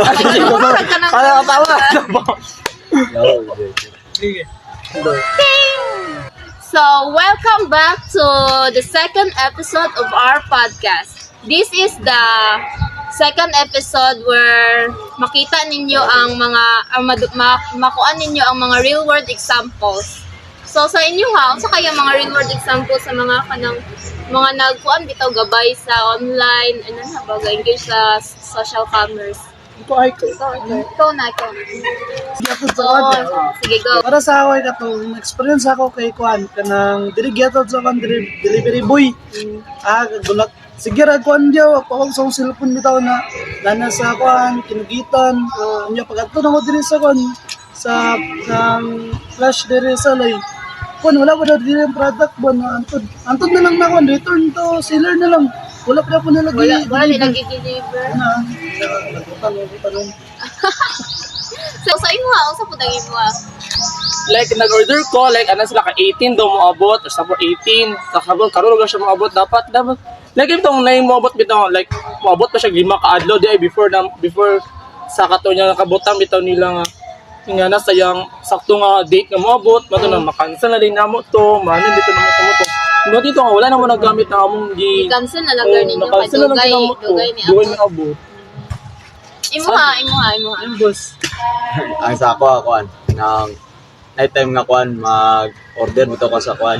Kaya katawa. Sige. So, welcome back to the second episode of our podcast. This is the second episode where makita ninyo ang mga makuan ninyo ang mga real world examples. So sa inyo ha, sa kaya mga real world examples sa mga kanang mga nagkuan bitaw gabay sa online, ano na ba engage sa social commerce. Ito ay ko. Ikaw na. Sige ako sa So, kanya. sige go. Para sa ako katong experience ako kay Kuan kanang dirigyatod sa kan delivery boy. Gulat. Sige ra Kuan diyo ako sa cellphone bitaw na lana sa Kuan kinugitan. Nya pagadto na mo diri sa Kuan sa flash diri sa lay. Kuan wala pa daw diri ang product ba na antod na lang na Kuan return to seller na lang. Wala pa po nalagay. Wala nilagay deliver. na. Tanong. So sa imo ha, unsa pud ang imo ha? Like nag-order ko, like ano sila ka 18 daw moabot or sabor 18. Kakabon karon lang siya moabot dapat. Like itong name moabot bitaw like moabot pa siya 5 ka adlaw di ay before sa kato niya nakabutang bitaw nila nga nga na sayang sakto nga date nga moabot mato na makancel na din namo to mano dito na mo to. Pero dito nga wala na mo nagamit na among I-cancel na lang ninyo kay dugay ni Dugay ako. na abot. Imo ha. Yung boss. Ang sa ako kuan nang night time nga kuan mag-order bitaw ka sa kuan.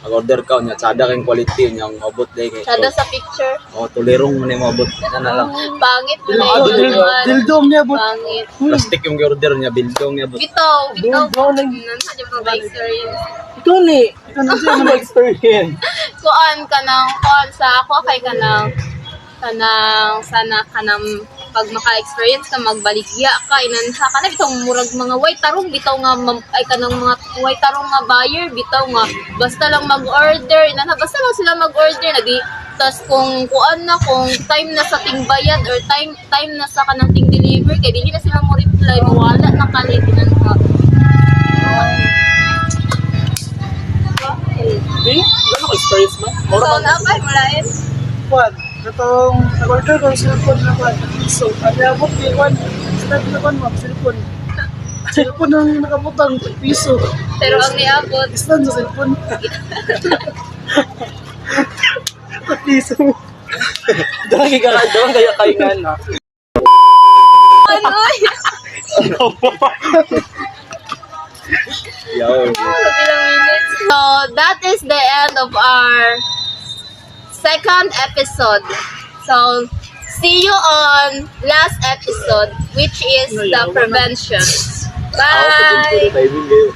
Mag-order ka nya sada kay quality nya mabot day kay. Sada sa picture. Tulirong man mabot na lang. Pangit na yun. Dildom niya bot. Pangit. Plastic yung order nya, bildong nya bot. Bitaw. Bitaw lang. Nansa yung mga experience. Ito ni, ano ba experience? Kuan sa ako kay kanang sana kanang pag maka-experience ka magbaligya ka inanha ka na bitaw murag mga white tarong bitaw nga ay kanang mga white tarong nga buyer bitaw nga basta lang mag-order inanha basta lang sila mag-order nadi tas kung kuan na kung time na sa ting bayad or time na sa kanang ting deliver kay dili na sila mo reply mawala na kalit inanha. Okay? Ano experience ba? So na ba mulain? Kuan. Katong nag-order ko sa cellphone na Kuan. So, abot kay Kuan. Start na Kuan ma'am, cellphone. Cellphone ang nakabutang piso. Pero ang niabot Islan sa cellphone. Piso. Doon kaya nga na. ano Yaw. So that is the end of our second episode. So see you on last episode, which is the prevention. Bye. Timing kayo.